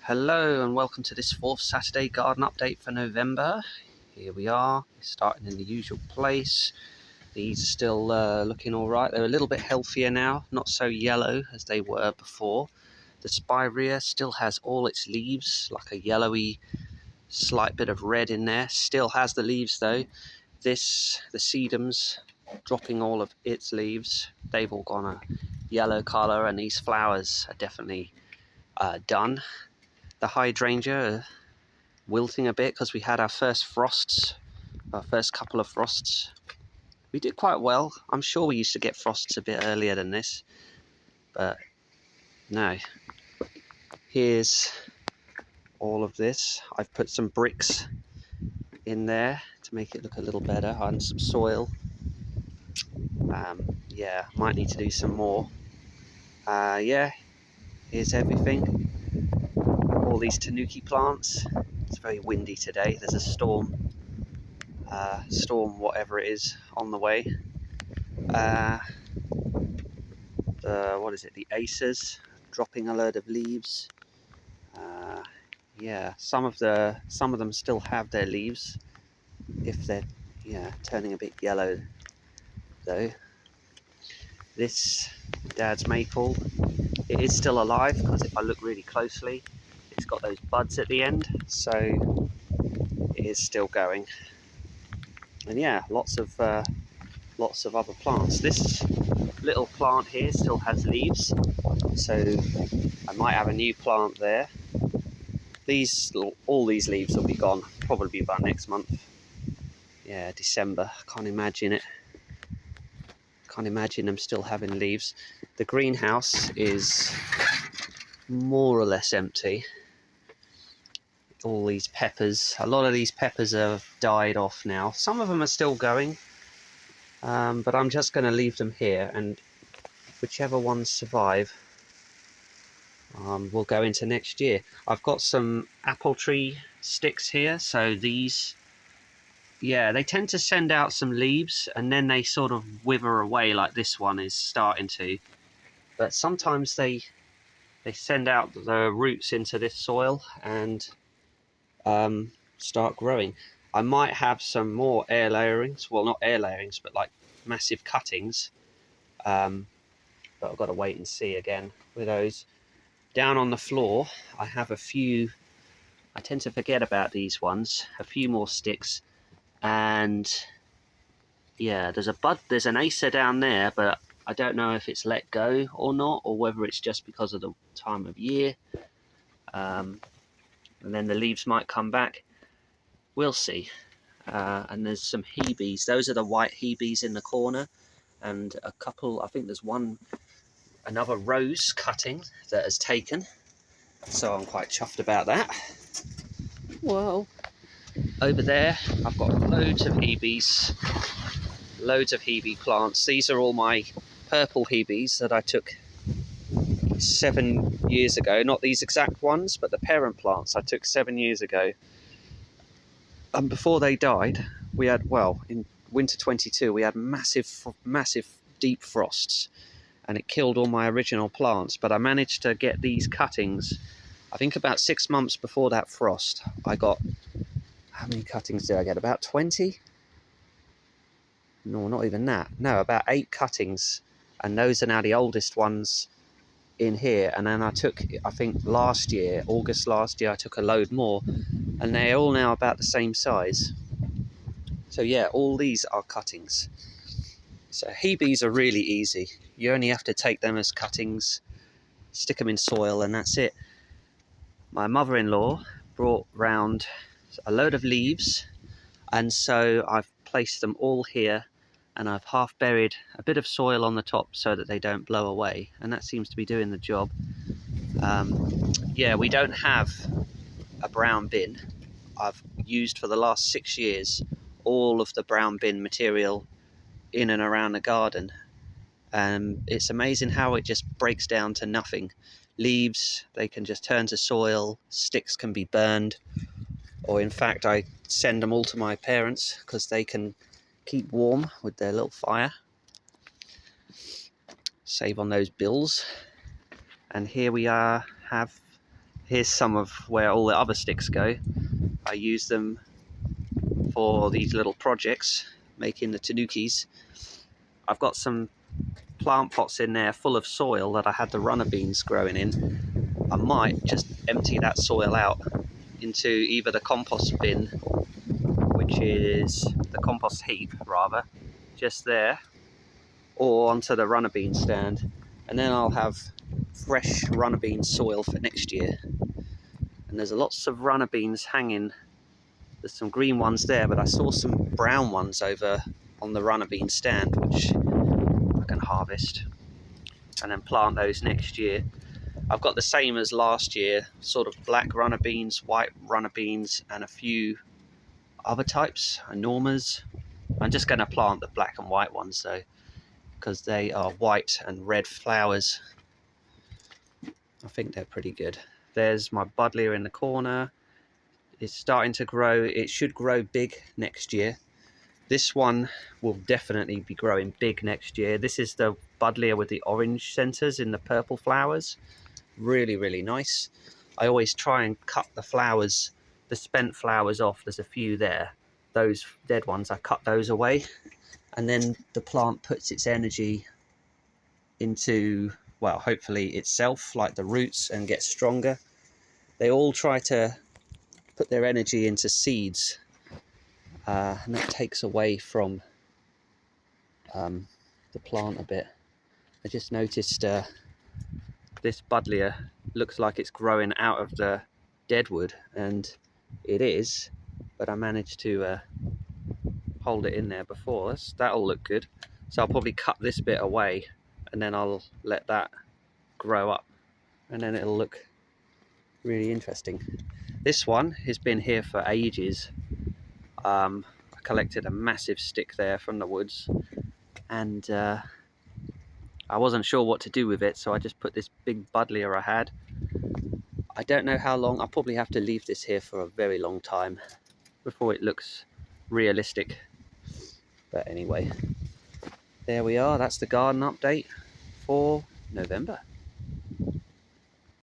Hello and welcome to this fourth Saturday garden update for November. Here we are, starting in the usual place. These are still looking alright. They're a little bit healthier now, not so yellow as they were before. The spirea still has all its leaves, like a yellowy slight bit of red in there. Still has the leaves though. The sedums, dropping all of its leaves. They've all gone a yellow colour, and these flowers are definitely done. The hydrangea are wilting a bit because we had our first frosts, our first couple of frosts. We did quite well. I'm sure we used to get frosts a bit earlier than this, but no. Here's all of this. I've put some bricks in there to make it look a little better, and some soil. Yeah, might need to do some more. Yeah, here's everything. All these tanuki plants. It's very windy today. There's a storm whatever it is on the way. The acers dropping a load of leaves. Yeah, some of them still have their leaves, if they're turning a bit yellow though. This Dad's maple, it is still alive because if I look really closely, it's got those buds at the end, so it is still going. And yeah, lots of other plants. This little plant here still has leaves, so I might have a new plant there. All these leaves will be gone probably by next month. Yeah, December. Can't imagine it. Can't imagine them still having leaves. The greenhouse is more or less empty. All these peppers, a lot of these peppers have died off now. Some of them are still going, but I'm just going to leave them here, and whichever ones survive will go into next year. I've got some apple tree sticks here, so these, yeah, they tend to send out some leaves and then they sort of wither away like this one is starting to. But sometimes they send out the roots into this soil and start growing. I might have some more air layerings, well, not air layerings, but like massive cuttings. But I've got to wait and see again with those. Down on the floor, I have a few, I tend to forget about these ones, a few more sticks. And yeah, there's an acer down there, but I don't know if it's let go or not, or whether it's just because of the time of year. And then the leaves might come back. We'll see. And there's some hebes. Those are the white hebes in the corner, and a couple, I think there's another rose cutting that has taken. So I'm quite chuffed about that. Well, over there, I've got loads of hebes. Loads of hebe plants. These are all my purple hebes that I took 7 years ago. Not these exact ones, but the parent plants I took 7 years ago. And before they died, we had, well, in winter 22, we had massive deep frosts, and it killed all my original plants. But I managed to get these cuttings, I think about 6 months before that frost. I got, how many cuttings did I get? About 20? No, not even that. No, about 8 cuttings, and those are now the oldest ones in here. And then I took, I think last year, August last year, I took a load more, and they're all now about the same size. So yeah, all these are cuttings. So hebes are really easy. You only have to take them as cuttings, stick them in soil, and that's it. My mother-in-law brought round a load of leaves, and so I've placed them all here, and I've half buried a bit of soil on the top so that they don't blow away, and that seems to be doing the job. Yeah, we don't have a brown bin. I've used for the last 6 years all of the brown bin material in and around the garden. It's amazing how it just breaks down to nothing. Leaves, they can just turn to soil, sticks can be burned, or in fact I send them all to my parents because they can keep warm with their little fire. Save on those bills. And here we have here's some of where all the other sticks go. I use them for these little projects, making the tanukis. I've got some plant pots in there full of soil that I had the runner beans growing in. I might just empty that soil out into either the compost bin, which is the compost heap rather, just there, or onto the runner bean stand, and then I'll have fresh runner bean soil for next year. And there's lots of runner beans hanging. There's some green ones there, but I saw some brown ones over on the runner bean stand, which I can harvest and then plant those next year. I've got the same as last year, sort of black runner beans, white runner beans, and a few other types, Normas. I'm just going to plant the black and white ones though, because they are white and red flowers. I think they're pretty good. There's my buddleia in the corner. It's starting to grow. It should grow big next year. This one will definitely be growing big next year. This is the buddleia with the orange centers in the purple flowers. Really, really nice. I always try and cut the flowers, the spent flowers off. There's a few there. Those dead ones, I cut those away. And then the plant puts its energy into, well, hopefully itself, like the roots, and gets stronger. They all try to put their energy into seeds, and that takes away from the plant a bit. I just noticed this buddleia looks like it's growing out of the deadwood, and it is, but I managed to hold it in there before. That'll look good. So I'll probably cut this bit away, and then I'll let that grow up, and then it'll look really interesting. This one has been here for ages. I collected a massive stick there from the woods, and I wasn't sure what to do with it, so I just put this big buddleia I had. I don't know how long. I'll probably have to leave this here for a very long time before it looks realistic. But anyway, there we are. That's the garden update for November.